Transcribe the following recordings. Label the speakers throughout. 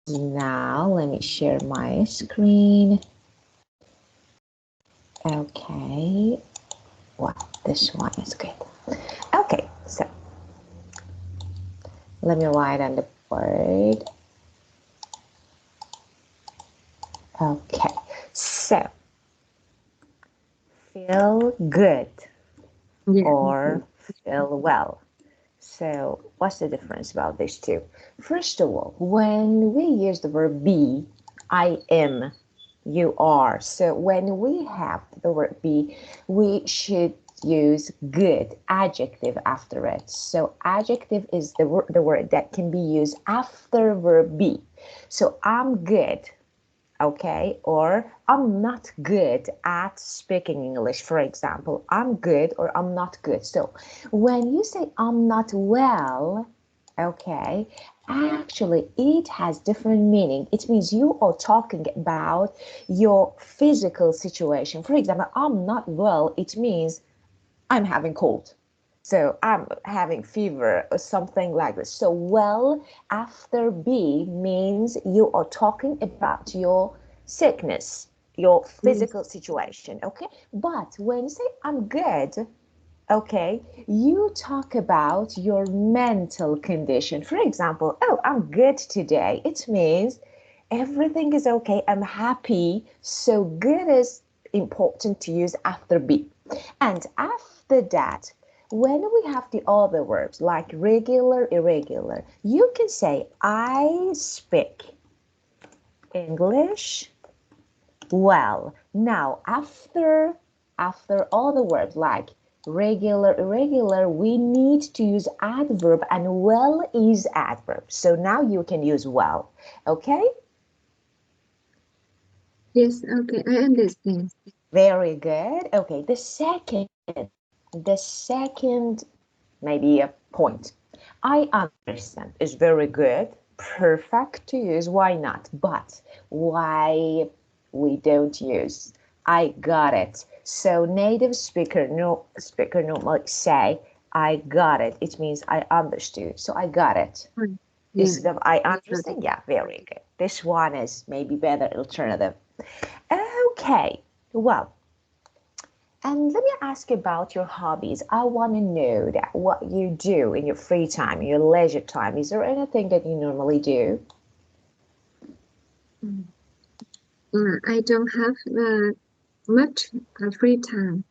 Speaker 1: Now let me share my screen. Okay, well, this one is good. Okay, so let me write on the board. Okay, so feel good or feel well. So what's the difference about these two? First of all, when we use the verb be, I am, you are. So when we have the word be, we should use good adjective after it. So adjective is the word that can be used after verb be. So I'm good, okay, or I'm not good at speaking English, for example. I'm good or I'm not good. So when you say I'm not well, okay, actually it has different meaning. It means you are talking about your physical situation. For example, I'm not well, it means I'm having cold. So I'm having fever or something like this. So well after be means you are talking about your sickness, your physical situation, okay? But when you say I'm good, okay, you talk about your mental condition. For example, oh, I'm good today. It means everything is okay. I'm happy. So good is important to use after be. And after that, when we have the other verbs like regular, irregular, you can say, I speak English well. Now, after all the verbs like regular, irregular, we need to use adverb, and well is adverb. So now you can use well, okay?
Speaker 2: Yes, okay, I understand.
Speaker 1: Very good. Okay, the second maybe a point. I understand is very good, perfect to use, why not? But why we don't use I got it? So native speaker normally say I got it. It means I understood. So I got it.
Speaker 2: Yeah,
Speaker 1: Instead of I
Speaker 2: got it.
Speaker 1: understand, yeah, very good. This one is maybe better alternative. Okay, well, and let me ask you about your hobbies. I want to know that what you do in your free time, your leisure time. Is there anything that you normally do?
Speaker 2: Mm. I don't have much free time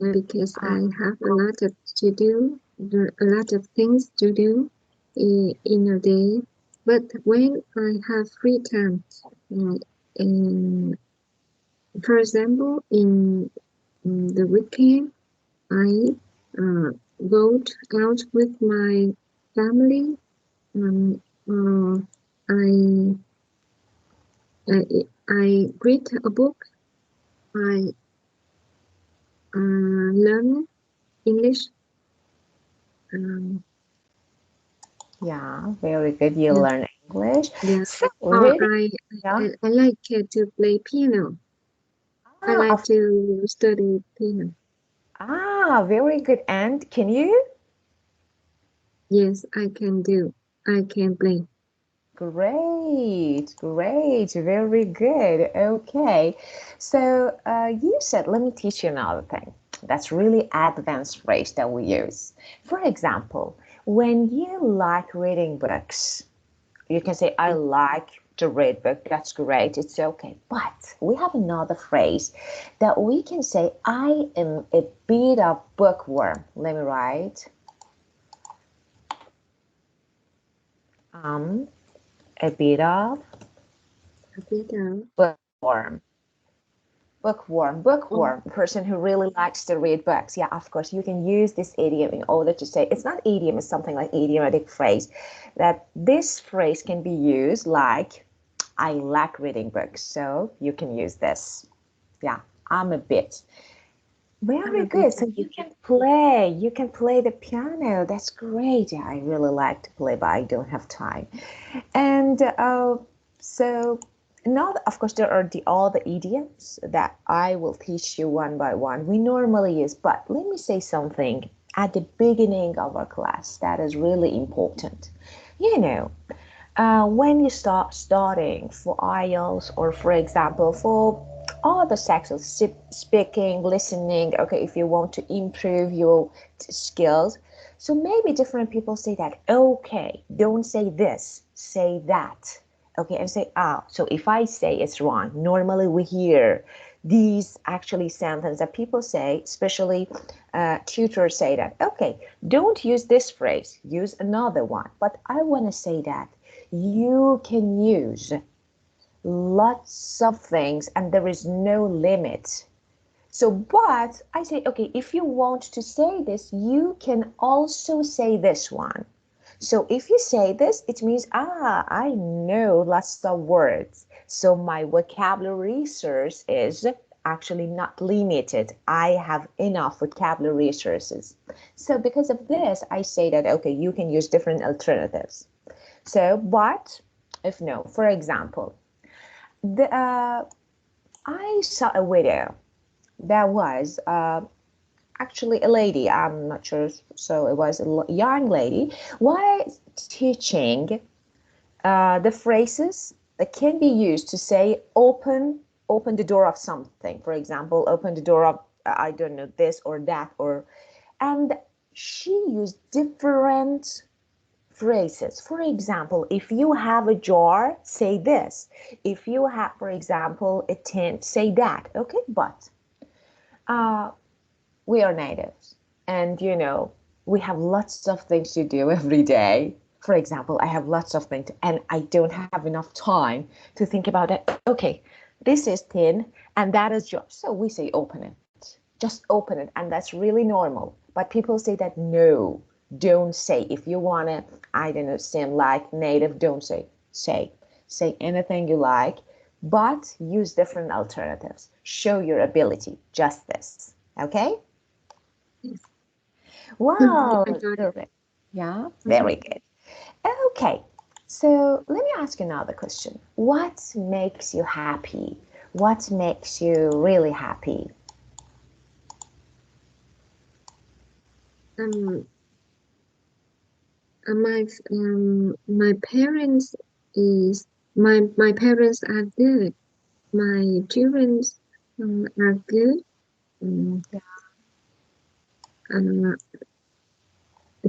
Speaker 2: because I have a lot of to do, a lot of things to do in a day. But when I have free time, uh, in, for example, in the weekend, I uh, go out with my family. Um, uh, I, I I read a book. I learn English. Um,
Speaker 1: Yeah, very good. You
Speaker 2: yeah,
Speaker 1: learn English.
Speaker 2: yeah.
Speaker 1: So
Speaker 2: Or
Speaker 1: reading, yeah.
Speaker 2: I like to play piano. I
Speaker 1: Ah,
Speaker 2: like to study piano.
Speaker 1: very good. And can you?
Speaker 2: Yes, I can do. I can play.
Speaker 1: Great, great, very good. Okay, so you said, let me teach you another thing. That's really advanced phrase that we use. For example, when you like reading books, you can say, I like to read book. That's great. It's okay. But we have another phrase that we can say, I am a bit of bookworm. Let me write. Um, a bit of
Speaker 2: A bit of.
Speaker 1: bookworm.
Speaker 2: Oh,
Speaker 1: Bookworm, person who really likes to read books. Yeah, of course, you can use this idiom in order to say, it's not idiom, it's something like idiomatic phrase. That this phrase can be used like, I like reading books, so you can use this. Yeah, I'm a bit.
Speaker 2: I'm
Speaker 1: Very
Speaker 2: a bit
Speaker 1: good. So you can play the piano. That's great. Yeah, I really like to play, but I don't have time. And so now, of course, there are all the idioms that I will teach you one by one. We normally use, but let me say something at the beginning of our class that is really important. You know, when you start studying for IELTS or, for example, for all the sections, speaking, listening, okay, if you want to improve your skills, so maybe different people say that, okay, don't say this, say that, okay, and say, so if I say it's wrong, normally we hear these actually sentences that people say, especially tutors say that, okay, don't use this phrase, use another one. But I want to say that you can use lots of things and there is no limit. So, but I say, okay, if you want to say this, you can also say this one. So if you say this, it means, I know lots of words. So my vocabulary resource is actually not limited. I have enough vocabulary resources. So because of this, I say that, okay, you can use different alternatives. So, but if no, for example, I saw a video that was actually a lady, I'm not sure, so it was a young lady, was teaching the phrases that can be used to say open the door of something. For example, open the door of, I don't know, this or that, or, and she used different phrases. For example, if you have a jar, say this. If you have, for example, a tent, say that. Okay, but uh, we are natives, and we have lots of things to do every day. For example, I have lots of things and I don't have enough time to think about it. Okay, this is thin and that is yours, so we say open it, just open it, and that's really normal. But people say that, no, don't say. If you want to, I don't know, seem like native, don't say anything you like, but use different alternatives. Show your ability, just this. Okay.
Speaker 2: Yes.
Speaker 1: Wow,
Speaker 2: I got it.
Speaker 1: perfect. Yeah,
Speaker 2: Mhm.
Speaker 1: very good. Okay, so let me ask you another question. What makes you happy? What makes you really happy?
Speaker 2: Um, my parents is my parents are good. My children are good. Um, uh,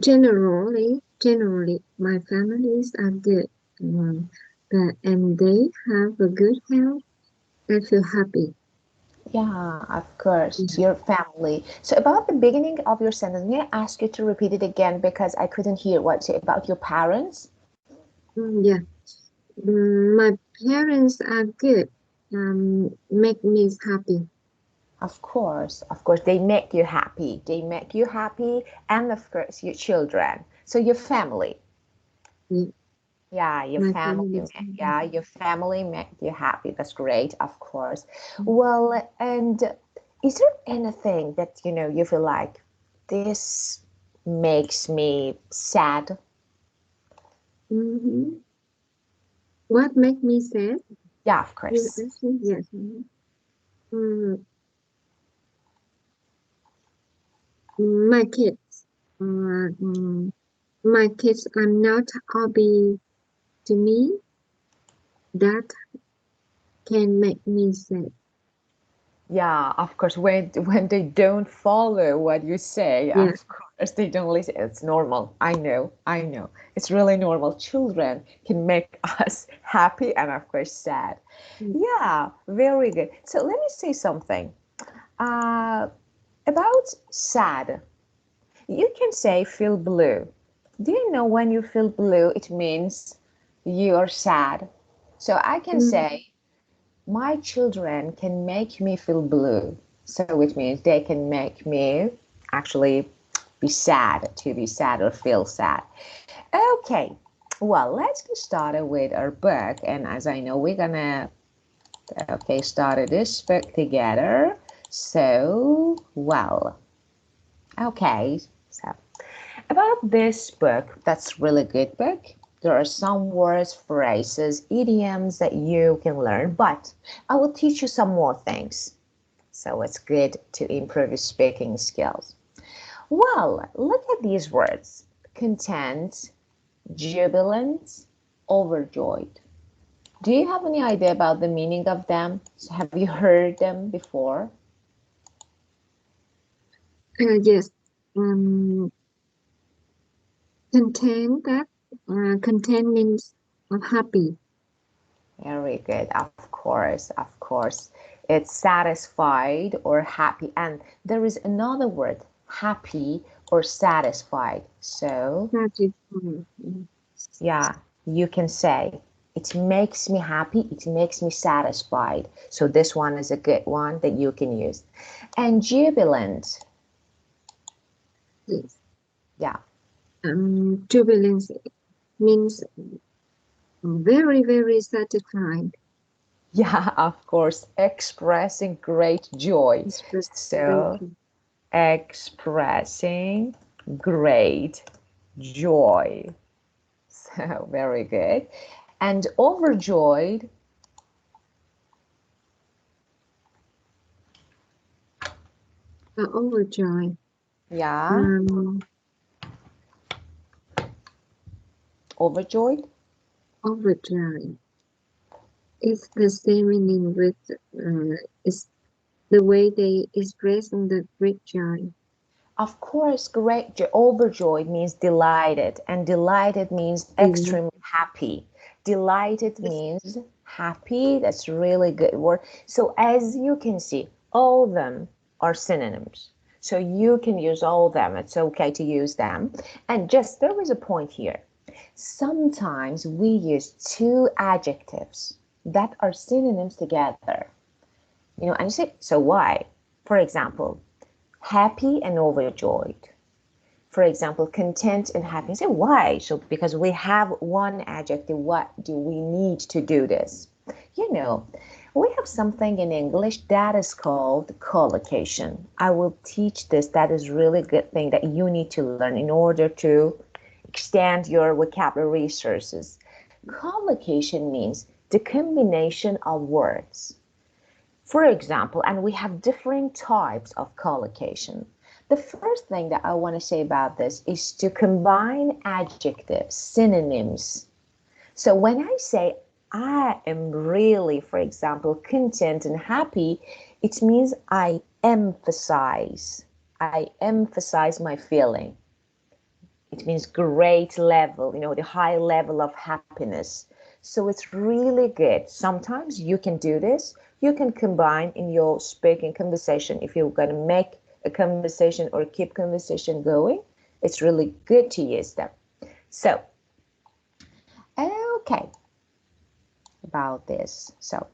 Speaker 2: generally, my families are good. Um, and they have a good health. I feel happy.
Speaker 1: Yeah, of course,
Speaker 2: Yeah.
Speaker 1: your family. So about the beginning of your sentence, may I ask you to repeat it again because I couldn't hear what you say about your parents?
Speaker 2: Yeah. My parents are good. Make me happy.
Speaker 1: Of course, they make you happy. They make you happy, and of course, your children. So your family.
Speaker 2: Yeah.
Speaker 1: Yeah, your
Speaker 2: My
Speaker 1: family,
Speaker 2: family is happy.
Speaker 1: yeah, your family make you happy. That's great, of course. Well, and is there anything that you feel like this makes me sad?
Speaker 2: Mm-hmm. What make me sad?
Speaker 1: Yeah, of
Speaker 2: You
Speaker 1: course.
Speaker 2: asking? Yes. Mhm. Mm, my kids. Uh, mm, my kids are not hobby to me. That can make me sad.
Speaker 1: Yeah, of course. When they don't follow what you say,
Speaker 2: Yeah.
Speaker 1: of course they don't listen. It's normal. I know. I know. It's really normal. Children can make us happy and of course sad.
Speaker 2: Mm,
Speaker 1: Yeah, very good. So let me say something. Uh, about sad. You can say feel blue. Do you know when you feel blue, it means you are sad? So I can
Speaker 2: mm,
Speaker 1: say my children can make me feel blue. So it means they can make me actually be sad or feel sad. Okay, well, let's get started with our book. And as I know, we're gonna, okay, start this book together. So, well, okay, so about this book, that's really good book. There are some words, phrases, idioms that you can learn, but I will teach you some more things. So it's good to improve your speaking skills. Well, look at these words. Content, jubilant, overjoyed. Do you have any idea about the meaning of them? So have you heard them before?
Speaker 2: Yes. Content that content means happy.
Speaker 1: Very good, of course, of course. It's satisfied or happy. And there is another word, happy or satisfied. So,
Speaker 2: Satisfied.
Speaker 1: yeah, you can say, it makes me happy, it makes me satisfied. So, this one is a good one that you can use. And jubilant,
Speaker 2: Yes.
Speaker 1: yeah.
Speaker 2: Jubilance means very, very satisfied.
Speaker 1: Yeah, of course, expressing great joy.
Speaker 2: Express
Speaker 1: So,
Speaker 2: gratitude.
Speaker 1: expressing great joy. So, very good. And overjoyed,
Speaker 2: Overjoyed.
Speaker 1: yeah,
Speaker 2: Um,
Speaker 1: overjoyed.
Speaker 2: Overjoyed. It's the same meaning with it's the way they express the great joy.
Speaker 1: Of course, great, overjoyed means delighted, and delighted means
Speaker 2: Yes.
Speaker 1: extremely happy. Delighted means happy. That's really good word. So as you can see, all of them are synonyms. So you can use all of them. It's okay to use them. And just there is a point here. Sometimes we use two adjectives that are synonyms together. And you say, so why? For example, happy and overjoyed. For example, content and happy. Say why? So because we have one adjective, what do we need to do this? We have something in English that is called collocation. I will teach this. That is really good thing that you need to learn in order to extend your vocabulary resources. Collocation means the combination of words. For example, and we have different types of collocation. The first thing that I want to say about this is to combine adjectives, synonyms. So when I say I am really, for example, content and happy, it means I emphasize my feeling. It means great level, the high level of happiness. So it's really good. Sometimes you can do this. You can combine in your speaking conversation if you're going to make a conversation or keep conversation going. It's really good to use them. So, okay, about this. So,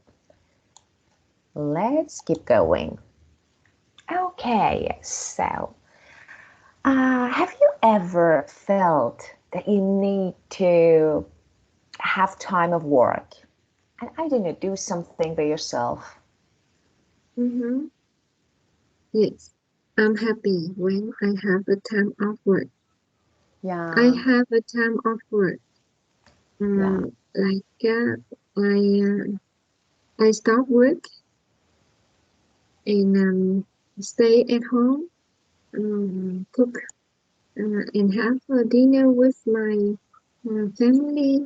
Speaker 1: let's keep going. Okay, so have you ever felt that you need to have time of work and I don't know, do something by yourself?
Speaker 2: Mm-hmm. Yes. I'm happy when I have a time off work. I
Speaker 1: Yeah,
Speaker 2: have a time off work.
Speaker 1: yeah,
Speaker 2: Like I stop work and stay at home, cook and have a dinner with my family,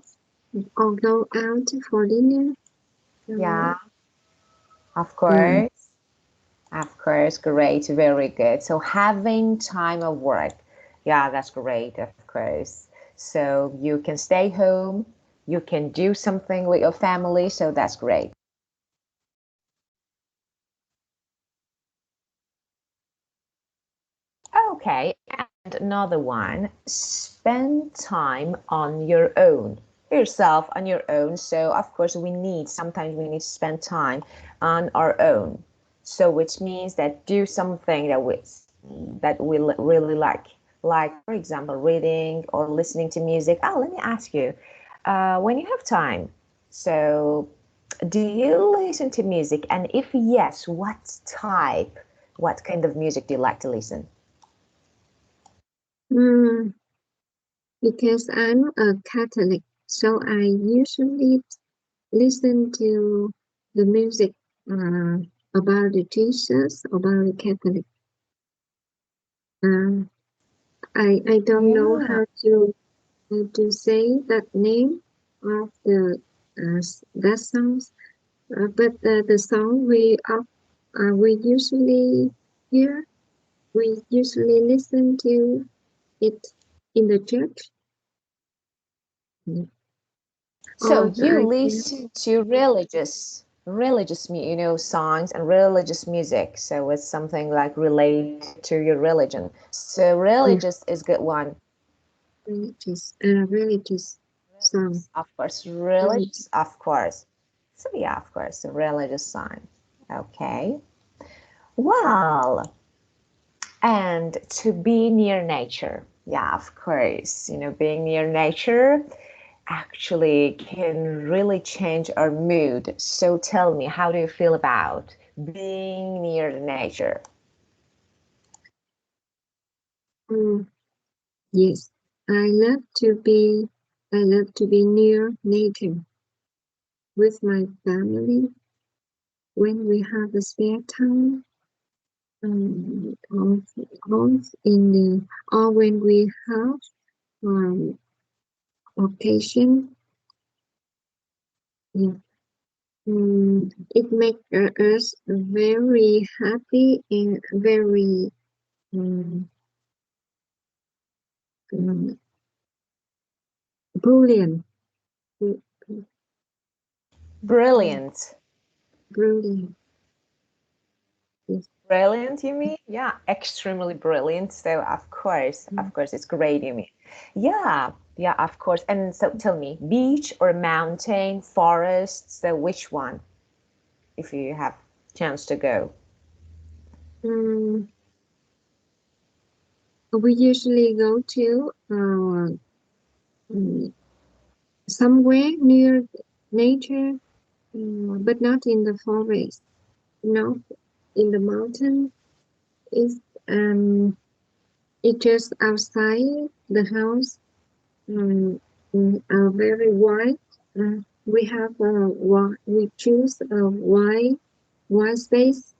Speaker 2: or go out for dinner.
Speaker 1: yeah,
Speaker 2: Uh,
Speaker 1: of
Speaker 2: yeah.
Speaker 1: course. Of course, great, very good. So having time of work, yeah, that's great, of course. So you can stay home, you can do something with your family, so that's great. Okay, and another one, spend time on your own. Yourself on your own. So of course sometimes we need to spend time on our own. So which means that do something that we really like. Like for example, reading or listening to music. Oh, let me ask you, when you have time, so do you listen to music? And if yes, what kind of music do you like to listen?
Speaker 2: Mm, because I'm a Catholic, so I usually listen to the music uh, about the Jesus, about the Catholic. Um, I don't know
Speaker 1: Yeah.
Speaker 2: how to say that name. of the that songs, but the song we usually hear, we usually listen to it in the church.
Speaker 1: So
Speaker 2: Or
Speaker 1: you
Speaker 2: I can,
Speaker 1: listen to songs and religious music. So it's something like related to your religion. So
Speaker 2: yeah,
Speaker 1: religious is good one.
Speaker 2: religious song.
Speaker 1: Of course,
Speaker 2: Religious.
Speaker 1: religious, of course. So yeah, of course, a religious song. Okay. Well, and to be near nature. Yeah, of course. Being near nature actually can really change our mood. So tell me, how do you feel about being near the nature?
Speaker 2: Mm, yes, I love to be near nature with my family when we have a spare time. Of, in the or when we have um occasion. Yeah. It makes us very happy and very um, um, brilliant. Br-
Speaker 1: Brilliant.
Speaker 2: Brilliant. Yes.
Speaker 1: Brilliant, you mean? Yeah, extremely brilliant. So of course, it's great, you mean? Yeah, yeah, of course. And so tell me, beach or mountain, forest, so which one, if you have chance to go?
Speaker 2: Um, we usually go to um, somewhere near nature, but not in the forest. Not in the mountain. It's it's just outside the house. Are very wide. We have we choose a wide space,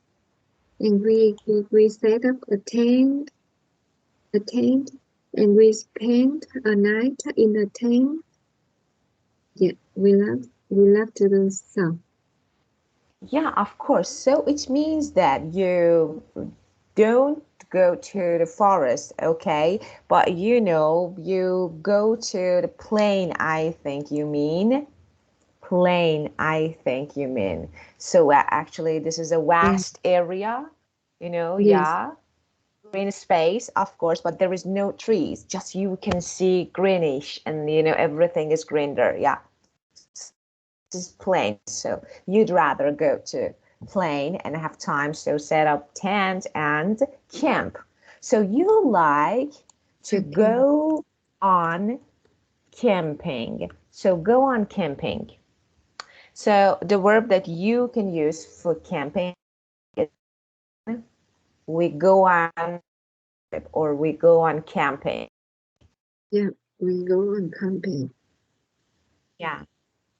Speaker 2: and we set up a tent, and we spend a night in the tent. Yeah, we love to do so.
Speaker 1: Yeah, of course. So it means that you don't go to the forest, okay? But you go to the plain, I think you mean. Plain, I think you mean. So actually, this is a
Speaker 2: Yeah,
Speaker 1: vast area,
Speaker 2: yes,
Speaker 1: yeah, green space, of course, but there is no trees. Just you can see greenish, and everything is green there. Yeah, this is plain. So you'd rather go to plain and have time to set up tent and camp. So you like to
Speaker 2: okay,
Speaker 1: go on camping. So go on camping. So the verb that you can use for camping is we go on or we go on camping.
Speaker 2: yeah, we go on camping.
Speaker 1: Yeah.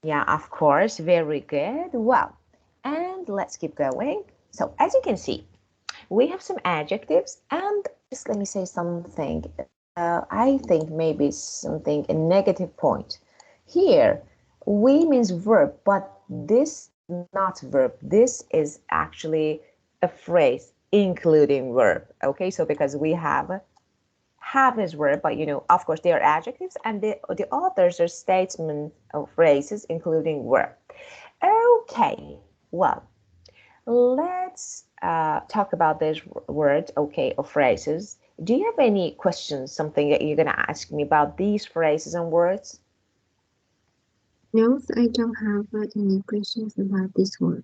Speaker 1: Yeah, of course. Very good. Well, and let's keep going. So as you can see, we have some adjectives and just let me say something. I think maybe something a negative point. Here, we means verb, but this not verb. This is actually a phrase including verb. Okay, so because we have is verb, but of course, they are adjectives, and the others are statements of phrases including verb. Okay, well, let's talk about this word, okay, or phrases. Do you have any questions, something that you're going to ask me about these phrases and words?
Speaker 2: No, I don't have any questions about this one.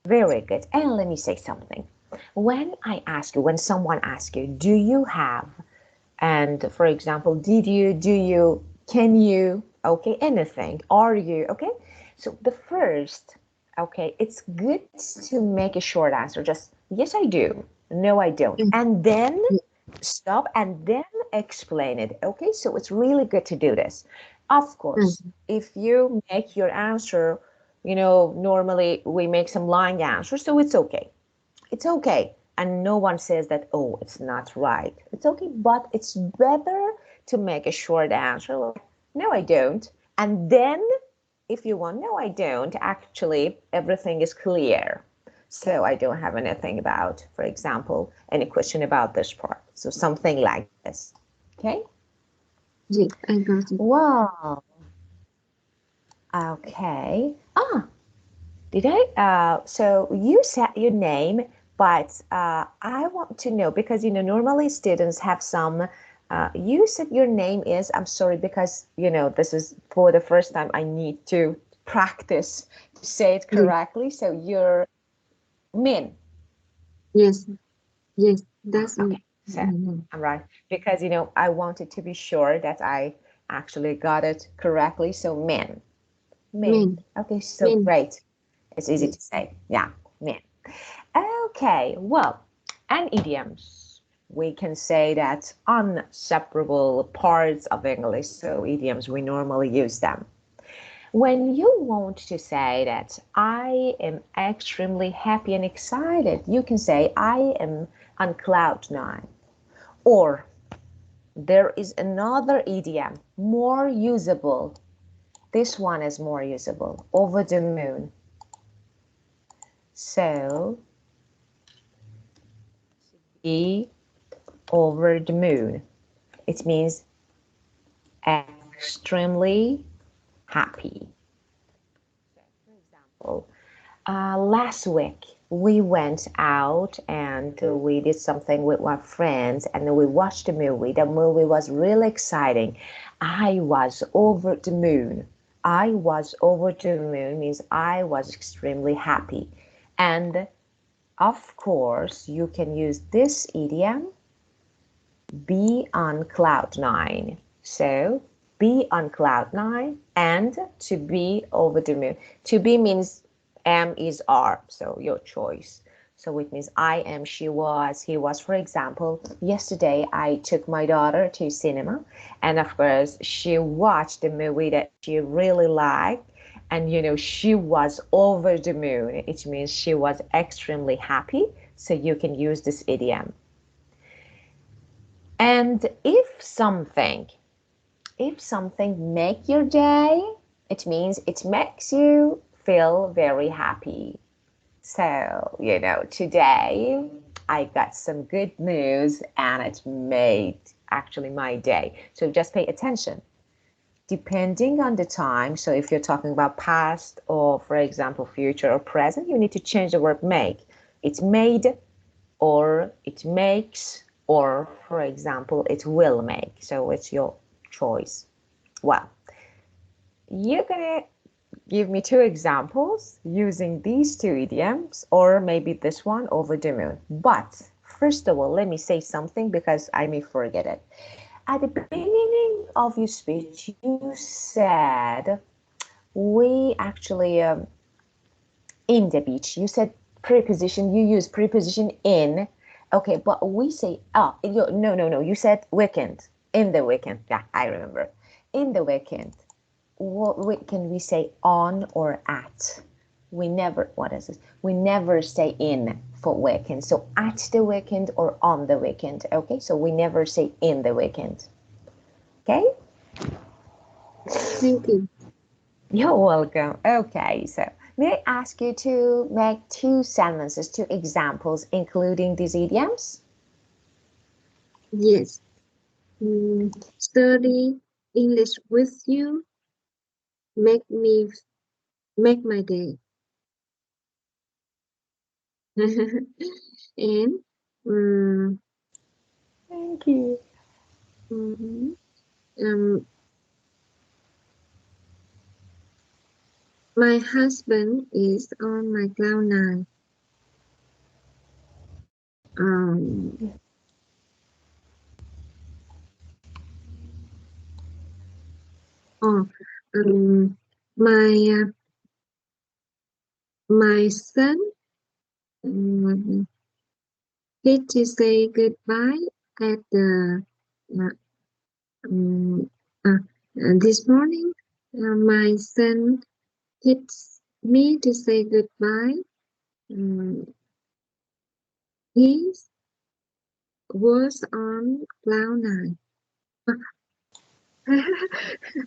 Speaker 1: Very good. And let me say something. When someone asks you, do you have, and for example, did you, do you, can you, okay, anything, are you, okay? So the first, okay, it's good to make a short answer, just yes, I do, no, I don't,
Speaker 2: Mm,
Speaker 1: and then
Speaker 2: mm,
Speaker 1: stop and then explain it, okay? So it's really good to do this. Of course,
Speaker 2: mm,
Speaker 1: if you make your answer, normally we make some lying answers, so it's okay. It's okay. And no one says that, oh, it's not right. It's okay, but it's better to make a short answer like, no, I don't. And then if you want, no, I don't. Actually, everything is clear. So I don't have anything about, for example, any question about this part. So something like this. Okay?
Speaker 2: Yes, I got it.
Speaker 1: Wow. Okay. Did I? So you said your name, but I want to know because normally students have some. You said your name is. I'm sorry because this is for the first time. I need to practice to say it
Speaker 2: Yes,
Speaker 1: correctly. So you're Min.
Speaker 2: yes, yes. That's
Speaker 1: Okay.
Speaker 2: my
Speaker 1: So
Speaker 2: name.
Speaker 1: I'm right because I wanted to be sure that I actually got it correctly. So Min, Min.
Speaker 2: Min,
Speaker 1: Okay. So
Speaker 2: Min.
Speaker 1: great. It's easy to
Speaker 2: Yes.
Speaker 1: say. Yeah, Min. Okay, well, and idioms. We can say that inseparable parts of English, so idioms, we normally use them. When you want to say that I am extremely happy and excited, you can say I am on cloud nine. Or there is another idiom, more usable. This one is more usable, over the moon. So, be over the moon. It means extremely happy. For example, last week we went out and we did something with my friends and we watched a movie. The movie was really exciting. I was over the moon. I was over the moon means I was extremely happy. And of course, you can use this idiom be on cloud nine. So be on cloud nine and to be over the moon. To be means am is are, so your choice. So it means I am, she was, he was. For example, yesterday I took my daughter to cinema and of course she watched the movie that she really liked and she was over the moon. It means she was extremely happy. So you can use this idiom. And if something make your day, it means it makes you feel very happy. So, today I got some good news and it made actually my day. So just pay attention. Depending on the time, so if you're talking about past or, for example, future or present, you need to change the word make. It's made or it makes, or for example, it will make. So it's your choice. Well, you're gonna give me two examples using these two idioms, or maybe this one over the moon. But first of all, let me say something because I may forget it. At the beginning of your speech, you said we actually in the beach. You said preposition. You use preposition in. Okay, but we say no. You said weekend in the weekend. Yeah, I remember. In the weekend. What can we say on or at? We never. What is this? We never say in for weekend. So at the weekend or on the weekend. Okay, so we never say in the weekend. Okay.
Speaker 2: Thank you.
Speaker 1: You're welcome. Okay, so may I ask you to make two sentences, two examples, including these idioms?
Speaker 2: Yes. Study English with you make my day. And
Speaker 1: Thank you.
Speaker 2: mhm, um, my husband is on my cloud nine. Um, oh, um, my my son need to say goodbye at the uh, um, uh, this morning. My son hits me to say goodbye. Um, he was on cloud nine.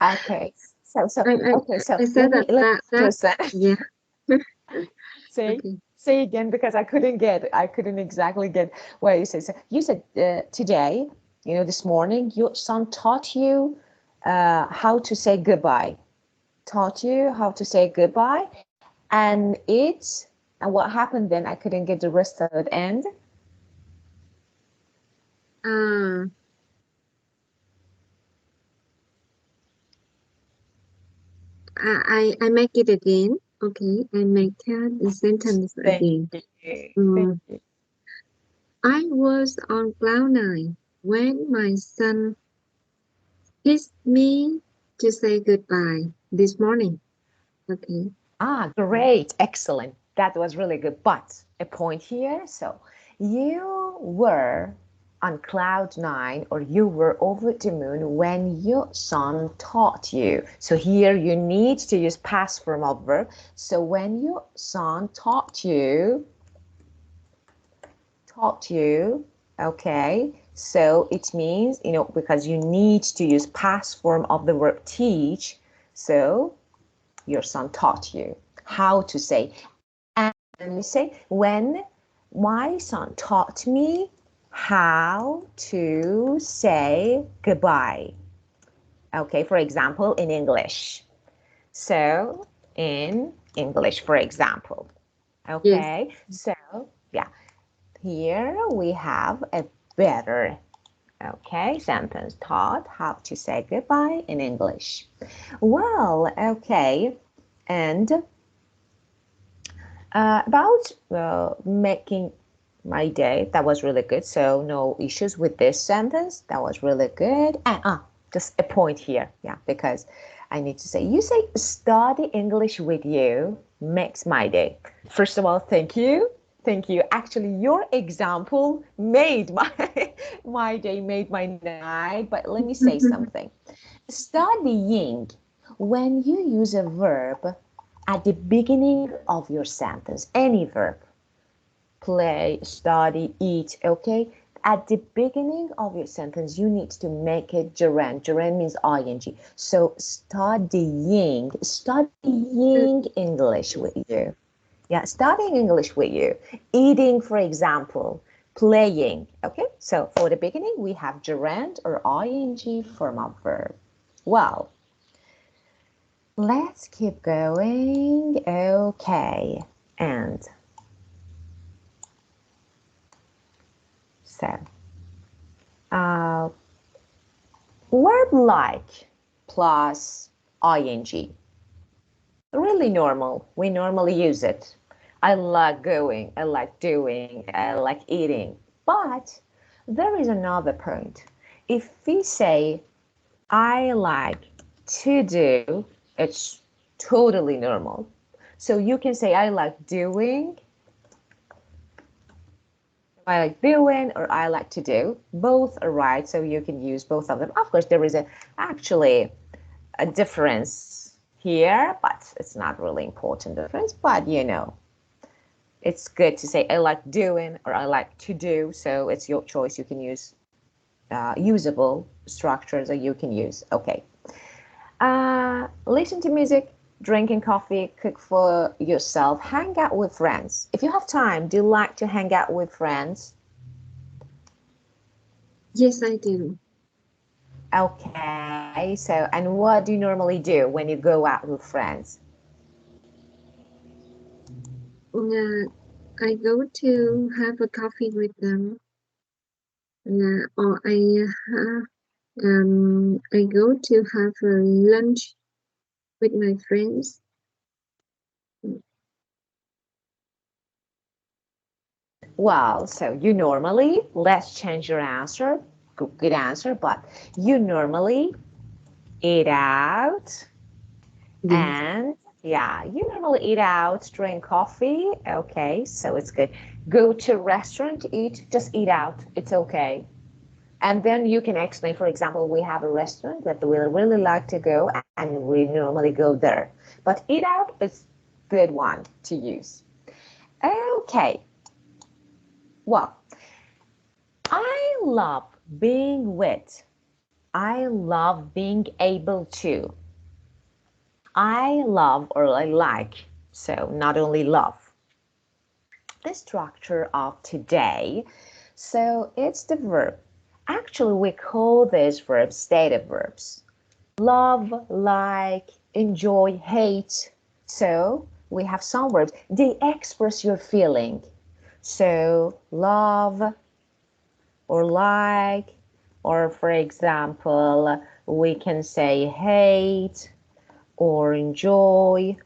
Speaker 1: Okay. Okay, so
Speaker 2: I said that
Speaker 1: let
Speaker 2: that
Speaker 1: me
Speaker 2: that
Speaker 1: understand.
Speaker 2: yeah.
Speaker 1: say
Speaker 2: Okay.
Speaker 1: say again because I couldn't exactly get what you said. So you said today, this morning, your son taught you how to say goodbye. Taught you how to say goodbye, and what happened then? I couldn't get the rest of it. And
Speaker 2: Uh, I make it again. Okay, I make the sentence
Speaker 1: thank
Speaker 2: again.
Speaker 1: you, thank
Speaker 2: Mm,
Speaker 1: you.
Speaker 2: I was on cloud nine when my son kissed me to say goodbye this morning. Okay.
Speaker 1: Great, excellent. That was really good. But a point here. So you were on cloud nine, or you were over the moon when your son taught you. So here you need to use past form of verb. So when your son taught you, okay, so it means, because you need to use past form of the verb teach. So your son taught you how to say. And let me say, when my son taught me how to say goodbye. Okay, for example, in English. So, in English, for example.
Speaker 2: Yes.
Speaker 1: Okay, so yeah, here we have a better, okay, sentence taught how to say goodbye in English. Well, okay, and about making my day, that was really good. So no issues with this sentence. That was really good. And just a point here, yeah, because I need to say, you say study English with you makes my day. First of all, thank you. Thank you. Actually, your example made my my day, made my night. But let me say something. Studying, when you use a verb at the beginning of your sentence, any verb, play, study, eat, okay? At the beginning of your sentence, you need to make it gerund. Gerund means ing. So studying English with you. Yeah, studying English with you. Eating, for example, playing, okay? So for the beginning, we have gerund or ing form of verb. Well, let's keep going. Okay. And so, uh, verb like plus ing. Really normal. We normally use it. I like going, I like doing, I like eating. But there is another point. If we say I like to do, it's totally normal. So you can say I like doing, I like doing, or I like to do. Both are right, so you can use both of them. Of course, there is actually a difference here, but it's not really important difference. But it's good to say I like doing or I like to do. So it's your choice. You can use usable structures that you can use. Okay. Listen to music, drinking coffee, cook for yourself, hang out with friends. If you have time, do you like to hang out with friends?
Speaker 2: Yes, I do.
Speaker 1: Okay, so and what do you normally do when you go out with friends?
Speaker 2: Uh, I go to have a coffee with them, or I go to have a lunch with my friends.
Speaker 1: Well, so you normally, let's change your answer. Good answer, but you normally eat out
Speaker 2: Yes.
Speaker 1: and yeah, you normally eat out, drink coffee. Okay, so it's good. Go to a restaurant, eat, just eat out. It's okay. And then you can explain, for example, we have a restaurant that we really like to go and we normally go there. But eat out is good one to use. Okay. Well, I love being with. I love being able to. I love or I like, so not only love. The structure of today, so it's the verb. Actually, we call these verbs dative verbs. Love, like, enjoy, hate. So we have some verbs, they express your feeling. So love or like, or for example, we can say hate or enjoy.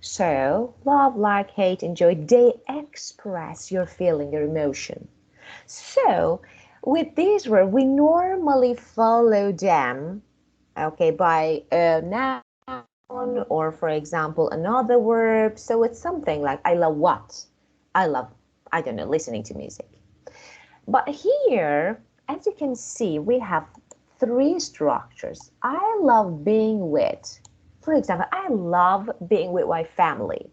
Speaker 1: So love, like, hate, enjoy, they express your feeling, your emotion. So with these words, we normally follow them, okay, by a noun or, for example, another verb. So it's something like I love what? I love, I don't know, listening to music. But here, as you can see, we have three structures. I love being with, for example, I love being with my family.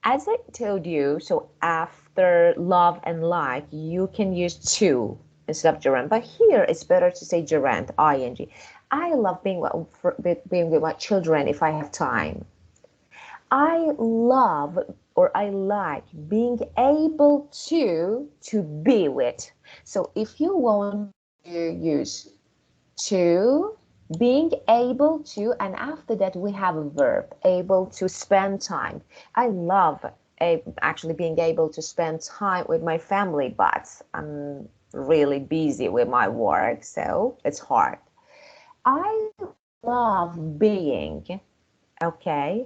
Speaker 1: As I told you, so after love and like, you can use to instead of gerund. But here, it's better to say gerund, ing. I love being with my children if I have time. I love or I like being able to be with. So if you want to use to, being able to, and after that we have a verb, able to spend time. I love actually being able to spend time with my family, but I'm really busy with my work, so it's hard. I love being, okay,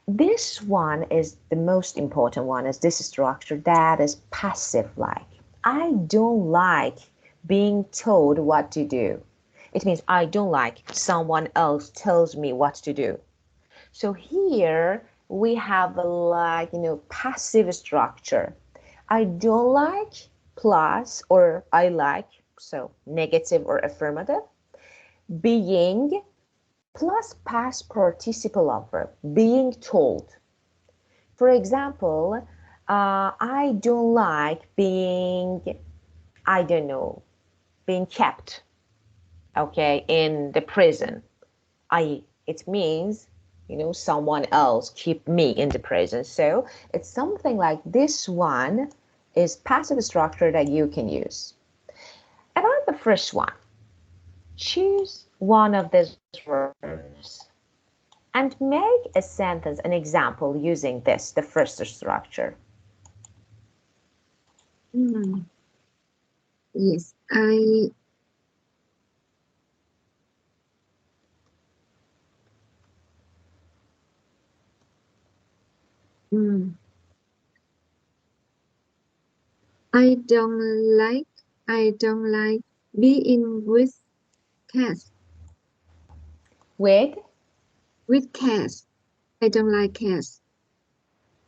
Speaker 1: this one is the most important one, is this structure that is passive like. I don't like being told what to do. It means I don't like someone else tells me what to do. So here we have a like, passive structure. I don't like plus or I like, so negative or affirmative. Being plus past participle of verb, being told. For example, I don't like being, I don't know, being kept, okay, in the prison. It means, someone else keep me in the prison. So it's something like this one is passive structure that you can use. About the first one, choose one of these verbs and make a sentence, an example using this, the first structure.
Speaker 2: Yes, mm, I don't like being with cats.
Speaker 1: With
Speaker 2: With cats. I don't like cats.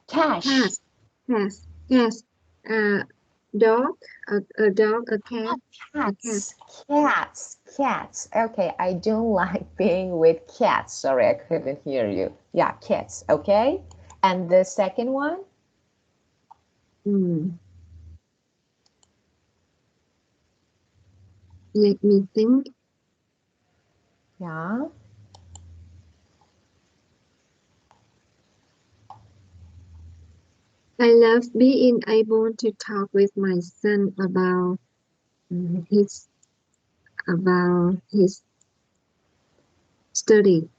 Speaker 1: cash.
Speaker 2: Cats. Cats. Cats. Uh, dog. A dog. A cat. A cat.
Speaker 1: Cats, cats. Okay, I don't like being with cats. Sorry, I couldn't hear you. Yeah, cats. Okay. And the second one?
Speaker 2: Mm. Let me think.
Speaker 1: Yeah.
Speaker 2: I love being able to talk with my son mm, his about his study.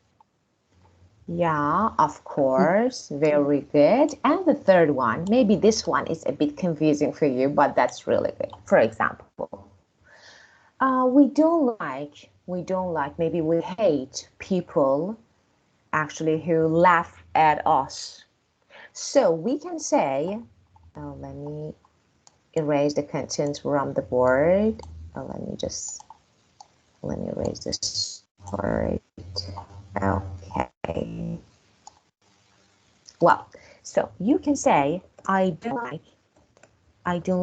Speaker 1: Yeah, of course. Very good. And the third one, maybe this one is a bit confusing for you, but that's really good. For example, we don't like, maybe we hate people actually who laugh at us. So we can say, let me erase the contents from the board. Let me erase this part. Okay. Well, so you can say, I don't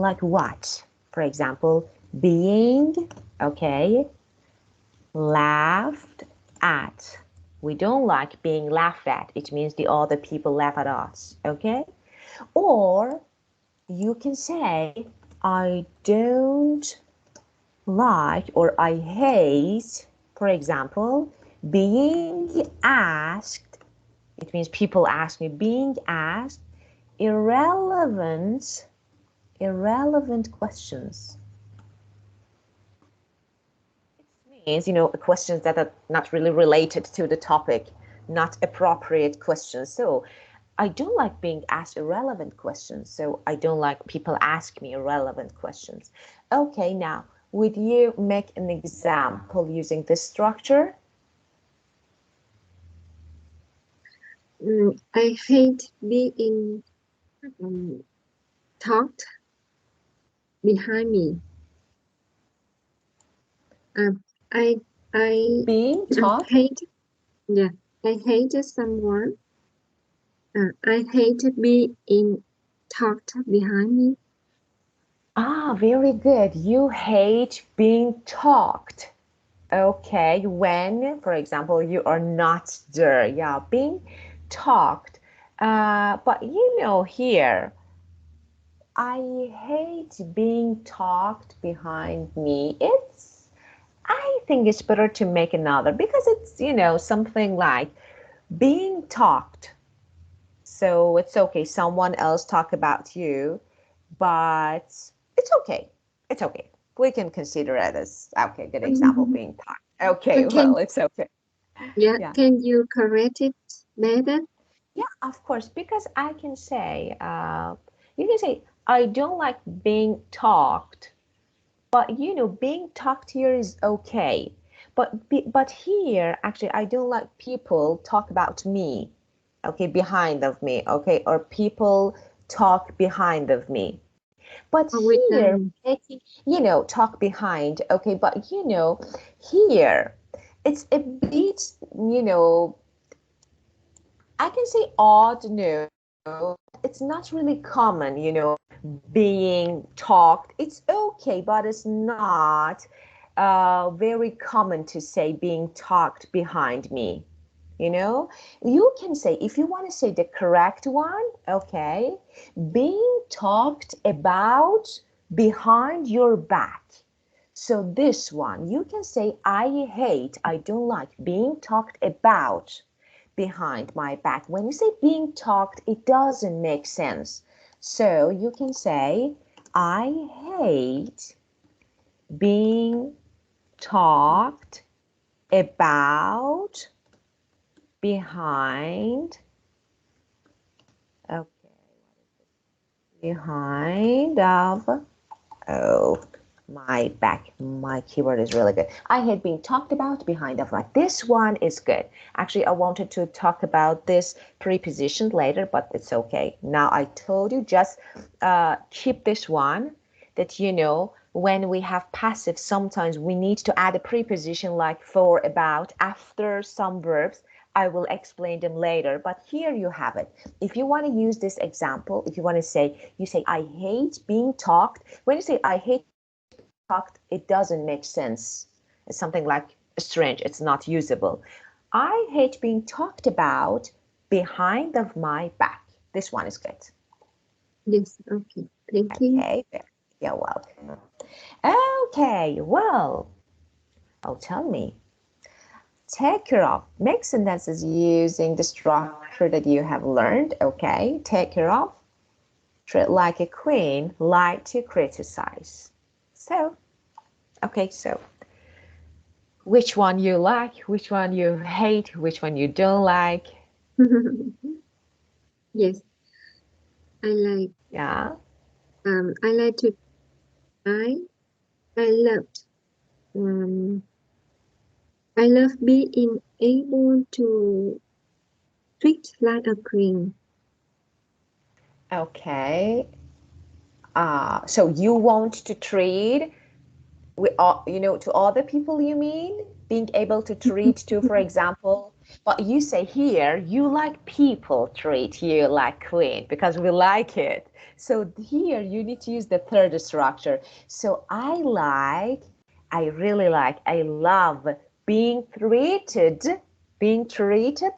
Speaker 1: like what? For example, being, okay, laughed at. We don't like being laughed at. It means the other people laugh at us, okay? Or you can say, I don't like or I hate, for example, Being asked, it means people ask me, being asked irrelevant questions. It means, questions that are not really related to the topic, not appropriate questions. So I don't like being asked irrelevant questions. So I don't like people ask me irrelevant questions. Okay, now, would you make an example using this structure?
Speaker 2: I hate being talked behind me. I
Speaker 1: Being talked?
Speaker 2: hate, yeah, I hate someone. I hate being talked behind me.
Speaker 1: Ah, very good. You hate being talked. Okay, when, for example, you are not there. Yeah, being talked. But here, I hate being talked behind me. I think it's better to make another because it's, something like being talked. So it's okay. Someone else talk about you, but it's okay. It's okay. We can consider it as, okay, good example, being talked. Okay, well, it's okay.
Speaker 2: Yeah,
Speaker 1: Yeah.
Speaker 2: can you correct it better?
Speaker 1: Yeah, of course, because I can say, you can say, I don't like being talked, but being talked here is okay. But here, actually, I don't like people talk about me, okay, behind of me, okay, or people talk behind of me. But
Speaker 2: Or with
Speaker 1: here,
Speaker 2: them?
Speaker 1: talk behind, okay, but here, it's a bit, I can say odd, no. It's not really common, being talked. It's okay, but it's not very common to say being talked behind me. You can say, if you want to say the correct one, okay, being talked about behind your back. So this one, you can say, I don't like being talked about behind my back. When you say being talked, it doesn't make sense. So you can say, I hate being talked about behind, okay, behind of, oh, my back. My keyword is really good. I hate being talked about behind of my. This one is good. Actually, I wanted to talk about this preposition later, but it's okay. Now I told you, just keep this one, that when we have passive, sometimes we need to add a preposition like for, about, after some verbs. I will explain them later, but here you have it. If you want to use this example, if you want to say, you say, I hate being talked. When you say, I hate talked, it doesn't make sense. It's something like strange. It's not usable. I hate being talked about behind of my back. This one is good.
Speaker 2: Yes, okay. Thank you.
Speaker 1: Okay, you're welcome. Okay, well, tell me. Take care of. Make sentences using the structure that you have learned. Okay, take care of. Treat like a queen, like to criticize. So, okay, so which one you like, which one you hate, which one you don't like.
Speaker 2: Yes, I like
Speaker 1: Yeah.
Speaker 2: I like to I I loved I love being able to treat like a queen.
Speaker 1: Okay. So you want to treat to other people, you mean? Being able to treat to, for example, but you say here you like people treat you like queen because we like it. So here you need to use the third structure. So I really like, I love being treated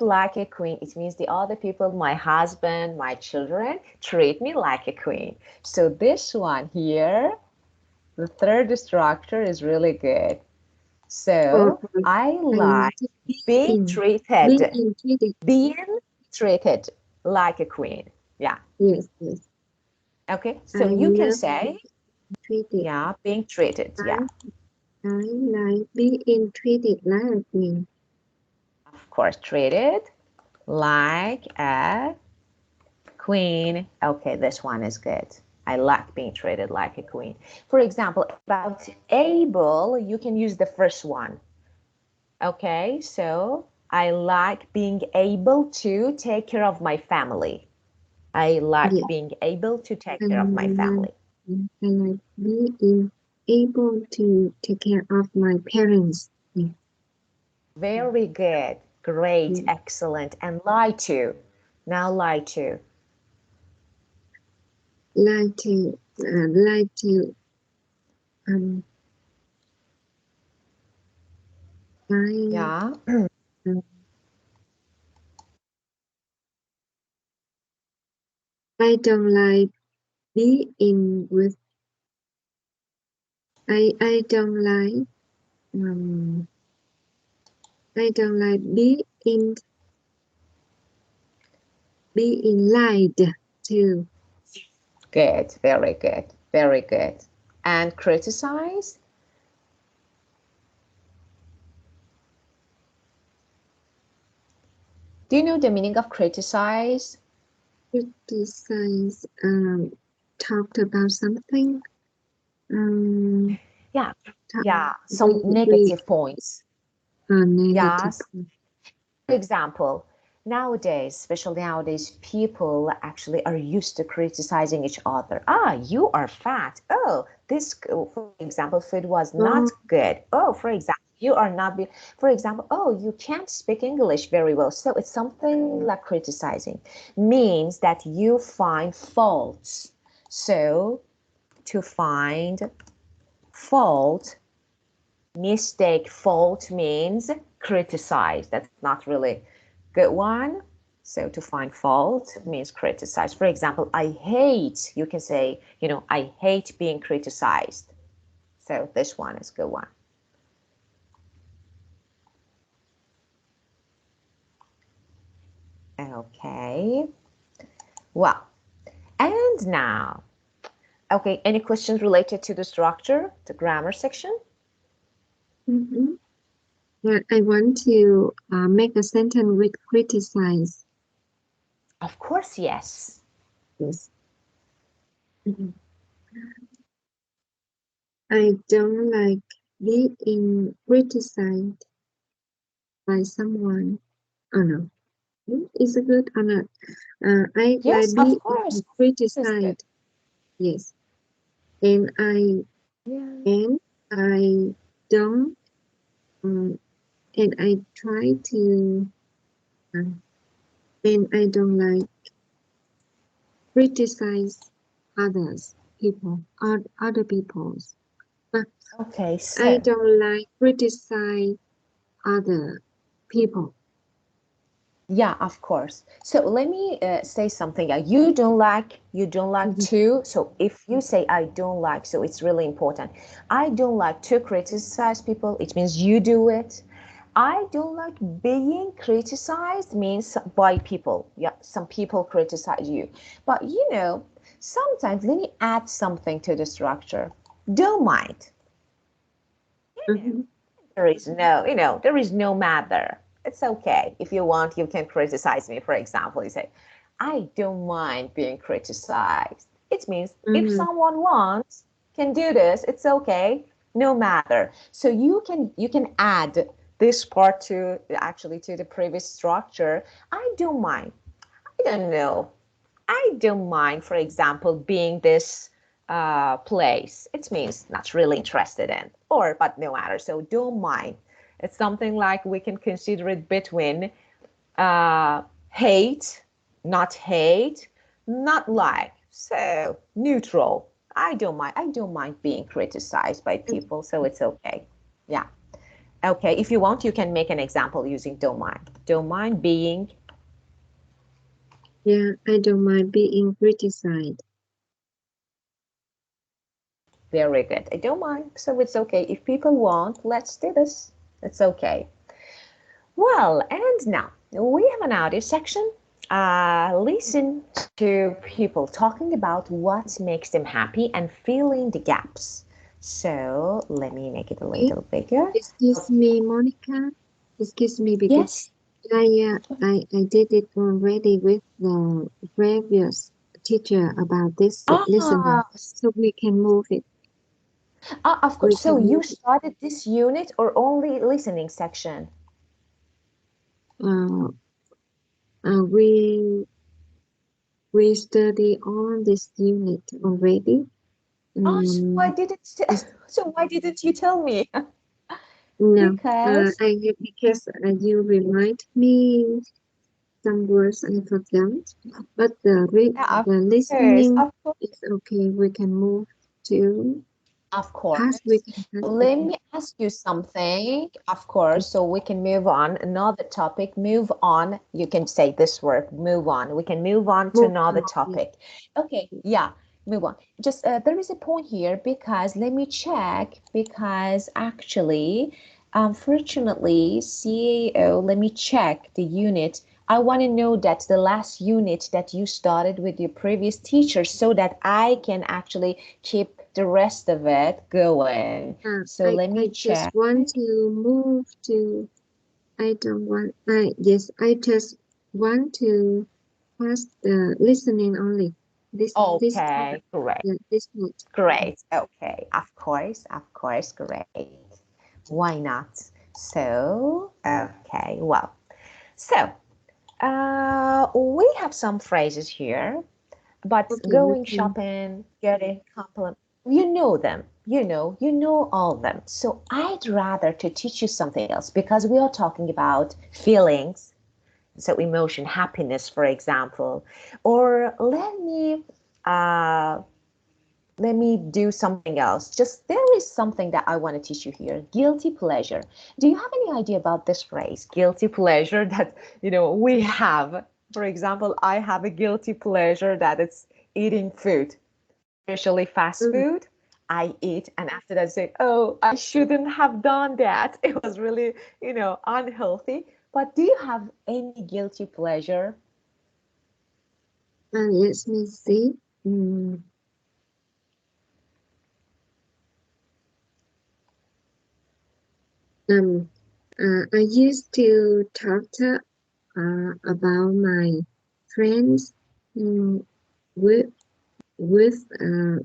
Speaker 1: like a queen. It means the other people, my husband, my children, treat me like a queen. So this one here, the third structure is really good. So I like being treated like a queen. Yeah.
Speaker 2: Yes, yes.
Speaker 1: Okay. So you can say,
Speaker 2: treated.
Speaker 1: yeah, being treated. Yeah.
Speaker 2: I like being treated like a queen.
Speaker 1: Of course, treated like a queen. Okay, this one is good. I like being treated like a queen. For example, about able, you can use the first one. Okay, so I like being able to take care of my family. I like being able to take care of my family.
Speaker 2: I like being able to take care of my parents. Yeah.
Speaker 1: Very good. Great. Excellent. And lie to. Now lie to.
Speaker 2: Lie to,
Speaker 1: Yeah.
Speaker 2: I don't like being with. I don't like. I don't like being lied to.
Speaker 1: Good. Very good. Very good. And criticize. Do you know the meaning of criticize?
Speaker 2: Criticize. Talked about something.
Speaker 1: Yeah. Yeah. Some negative points.
Speaker 2: Negative.
Speaker 1: Yes. For example, nowadays, especially nowadays, people actually are used to criticizing each other. Ah, you are fat. Oh, this, for example, food was not good. Oh, for example, you are not, for example, oh, you can't speak English very well. So it's something like criticizing, means that you find faults. So to find fault, mistake, fault means criticize. That's not really good one. So to find fault means criticize. For example, I hate, you can say, I hate being criticized. So this one is a good one. Okay. Well, and now, okay, any questions related to the structure, the grammar section?
Speaker 2: Yeah, I want to make a sentence with criticize.
Speaker 1: Of course, yes.
Speaker 2: Yes. I don't like being criticized by someone. Oh no, is it good or not? I
Speaker 1: Yes,
Speaker 2: like
Speaker 1: of
Speaker 2: being
Speaker 1: course. It's good.
Speaker 2: criticized. Yes, and I don't, and I try to, and I don't like criticize other people's. But
Speaker 1: Okay,
Speaker 2: I
Speaker 1: so
Speaker 2: don't like criticize other people.
Speaker 1: yeah, of course. So let me say something. You don't like, to. So if you say I don't like, so it's really important. I don't like to criticize people. It means you do it. I don't like being criticized means by people. Yeah, some people criticize you. But sometimes let me add something to the structure. Don't mind. There is no matter. It's okay. If you want, you can criticize me. For example, you say, I don't mind being criticized. It means if someone wants, can do this, it's okay, no matter. So you can add this part to actually to the previous structure. I don't mind. I don't know. I don't mind, for example, being this place. It means not really interested in, but no matter. So don't mind. It's something like we can consider it between hate, not like. So neutral. I don't mind. I don't mind being criticized by people. So it's okay. Yeah. Okay. If you want, you can make an example using don't mind. Don't mind being.
Speaker 2: Yeah, I don't mind being criticized.
Speaker 1: Very good. I don't mind. So it's okay. If people want, let's do this. It's okay. Well, and now we have an audio section. Listen to people talking about what makes them happy and filling the gaps. So let me make it a little bigger.
Speaker 2: Excuse me, Monica. Excuse me, because
Speaker 1: Yes.
Speaker 2: I did it already with the previous teacher about this listening,
Speaker 1: Ah,
Speaker 2: so we can move it.
Speaker 1: of
Speaker 2: We
Speaker 1: course. So
Speaker 2: can
Speaker 1: you
Speaker 2: move it.
Speaker 1: started this unit or only listening section?
Speaker 2: Uh, uh, we we study on this unit already.
Speaker 1: Oh, so why
Speaker 2: Um,
Speaker 1: didn't
Speaker 2: it's,
Speaker 1: so why didn't you tell me?
Speaker 2: no,
Speaker 1: Because
Speaker 2: because you remind me some words I forgot, but
Speaker 1: yeah,
Speaker 2: the
Speaker 1: course,
Speaker 2: listening
Speaker 1: of course,
Speaker 2: is okay. We can move to
Speaker 1: of
Speaker 2: pass. We
Speaker 1: course.
Speaker 2: can pass the
Speaker 1: Let
Speaker 2: time.
Speaker 1: me ask you something, of course, so we can move on. Another topic, move on. You can say this word, move on. We can move on to
Speaker 2: Move
Speaker 1: another
Speaker 2: on. Yes.
Speaker 1: topic. Okay, yeah, move on. Just there is a point here because let me check because actually, unfortunately, CEO, let me check the unit. I want to know that the last unit that you started with your previous teacher so that I can actually keep the rest of it going. So let me
Speaker 2: I just
Speaker 1: check.
Speaker 2: want to move to. I don't want. Yes. I just want to pass the listening only. This part.
Speaker 1: Okay, great,
Speaker 2: Yeah. This part.
Speaker 1: great. Okay, of course, great. Why not? So, okay, well, so we have some phrases here, but
Speaker 2: Okay. We
Speaker 1: going
Speaker 2: can.
Speaker 1: shopping, getting compliment, you know them, you know all of them. So I'd rather to teach you something else because we are talking about feelings. So emotion, happiness, for example, or uh, let me do something else. Just there is something that I want to teach you here. Guilty pleasure. Do you have any idea about this phrase, guilty pleasure, that we have? For example, I have a guilty pleasure that it's eating food, especially fast
Speaker 2: Mm,
Speaker 1: food. I eat and after that say, oh, I shouldn't have done that. It was really, unhealthy. But do you have any guilty pleasure?
Speaker 2: let me see. Mm, um. I used to talk about my friends mm, with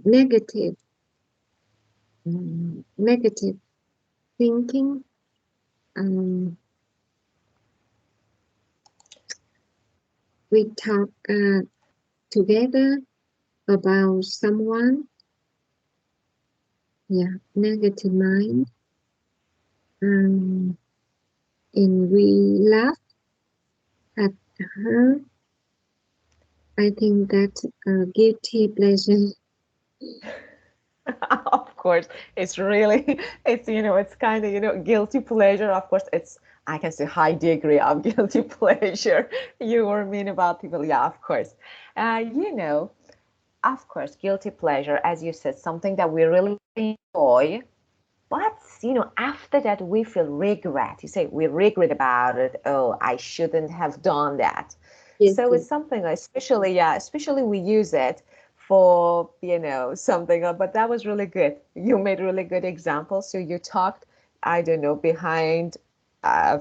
Speaker 2: negative negative thinking. Um, we talk together about someone. Yeah, negative mind. Um, and we laugh at her. I think that's a guilty pleasure.
Speaker 1: Of course, it's really, it's kind of, guilty pleasure. Of course, it's, I can say high degree of guilty pleasure. You were mean about people. Yeah, of course. Uh, you know, of course, guilty pleasure, as you said, something that we really enjoy. But, after that, we feel regret. You say we regret about it. Oh, I shouldn't have done that.
Speaker 2: Yes,
Speaker 1: So
Speaker 2: yes.
Speaker 1: it's something, especially, yeah, especially we use it for, something. But that was really good. You made really good examples. So you talked, I don't know,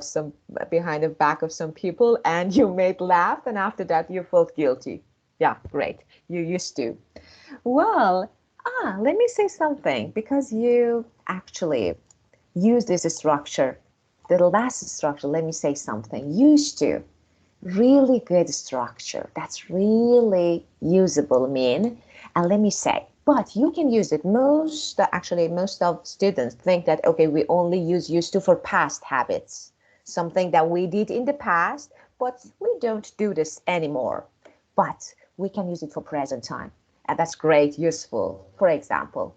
Speaker 1: some behind the back of some people, and you made laugh, and after that, you felt guilty. Yeah, great. You used to. Well, let me say something because you actually use this structure. The last structure, let me say something. Used to. Really good structure. That's really usable, mean. And let me say, but you can use it. Most of students think that, okay, we only use used to for past habits, something that we did in the past, but we don't do this anymore. But we can use it for present time. And that's great, useful. For example,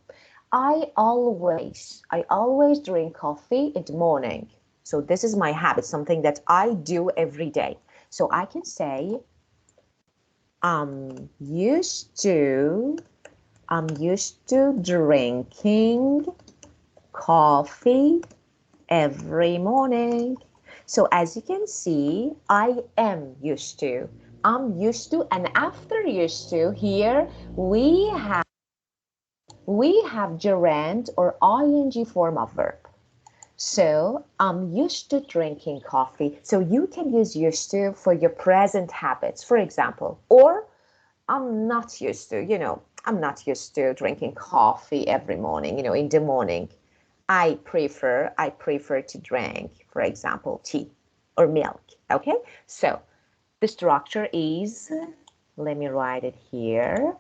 Speaker 1: I always drink coffee in the morning. So this is my habit, something that I do every day. So I can say, used to I'm used to drinking coffee every morning. So as you can see, I am used to, I'm used to, and after used to, here we have gerund or ing form of verb. So I'm used to drinking coffee. So you can use used to for your present habits, for example, or I'm not used to, I'm not used to drinking coffee every morning, in the morning. I prefer to drink, for example, tea or milk. Okay? So the structure is, let me write it here.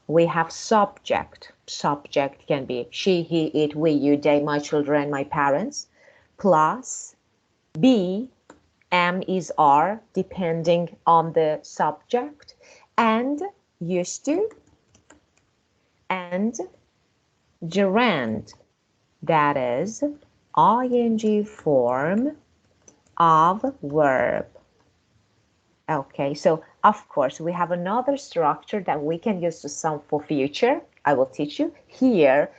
Speaker 1: We have subject. Subject can be she, he, it, we, you, they, my children, my parents, plus be, am, is, are, depending on the subject, and used to, and gerund, that is ing form of verb. Okay, so of course we have another structure that we can use to some for future. I will teach you here.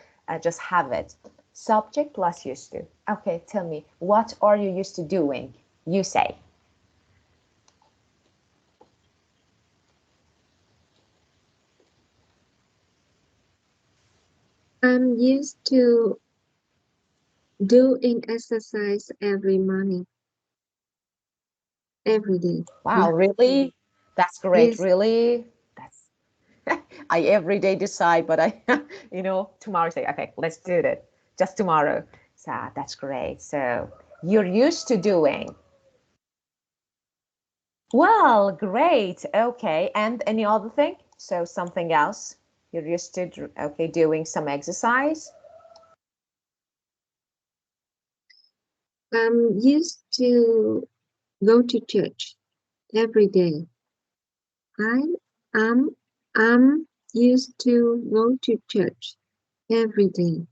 Speaker 1: Just have it. Subject plus used to. Okay, tell me, what are you used to doing? You say.
Speaker 2: I'm used to doing exercise every morning, every day.
Speaker 1: Wow,
Speaker 2: Yeah.
Speaker 1: really? That's great.
Speaker 2: Yes.
Speaker 1: Really? That's I every day decide, but I, tomorrow say, okay, let's do that. Just tomorrow. So that's great. So you're used to doing. Well, great. Okay. And any other thing? So something else? You're used to, okay, doing some exercise?
Speaker 2: I'm used to go to church every day. I am I'm used to go to church every day.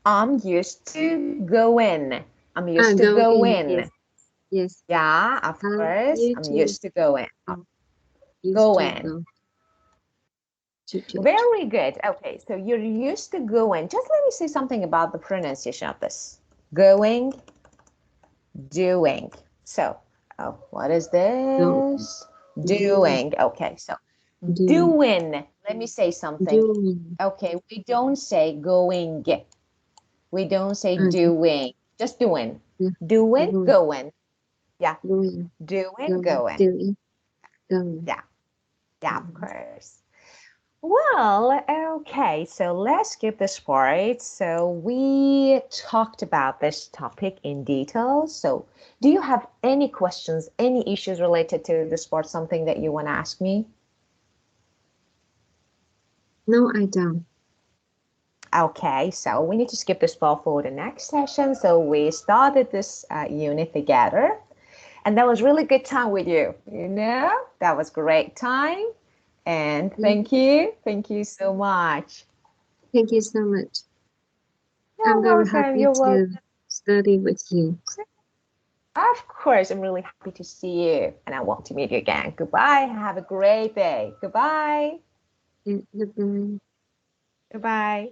Speaker 1: I'm used to go in. I'm used to
Speaker 2: Go
Speaker 1: go
Speaker 2: in.
Speaker 1: in.
Speaker 2: Yes. Yes.
Speaker 1: Yeah, of course.
Speaker 2: You
Speaker 1: I'm
Speaker 2: too.
Speaker 1: used to go in.
Speaker 2: Used
Speaker 1: Go
Speaker 2: to
Speaker 1: in.
Speaker 2: go to church.
Speaker 1: Very good. Okay, so you're used to going. Just let me say something about the pronunciation of this. Going, doing. So, what is
Speaker 2: Go.
Speaker 1: this?
Speaker 2: Doing.
Speaker 1: Doing. Okay, so
Speaker 2: Doing.
Speaker 1: doing. Let me say something.
Speaker 2: Doing.
Speaker 1: Okay, we don't say going. We don't say
Speaker 2: Okay.
Speaker 1: doing. Just doing.
Speaker 2: Yeah.
Speaker 1: Doing,
Speaker 2: Going.
Speaker 1: going. Yeah,
Speaker 2: Going.
Speaker 1: doing,
Speaker 2: Going.
Speaker 1: going.
Speaker 2: Doing. Going.
Speaker 1: Yeah, yeah, of
Speaker 2: Going.
Speaker 1: course. Well, okay, so let's skip this part. So we talked about this topic in detail. So do you have any questions, any issues related to the sport, something that you want to ask me?
Speaker 2: No, I don't.
Speaker 1: Okay, so we need to skip this part for the next session. So we started this unit together, and that was really good time with you. That was great time. And
Speaker 2: Yeah.
Speaker 1: thank you so much.
Speaker 2: Thank you so much. I'm
Speaker 1: You're
Speaker 2: very
Speaker 1: welcome.
Speaker 2: happy
Speaker 1: You're
Speaker 2: to
Speaker 1: welcome.
Speaker 2: study with you.
Speaker 1: Of course, I'm really happy to see you and I want to meet you again. Goodbye. Have a great day. Goodbye.
Speaker 2: Yeah, goodbye.
Speaker 1: Goodbye.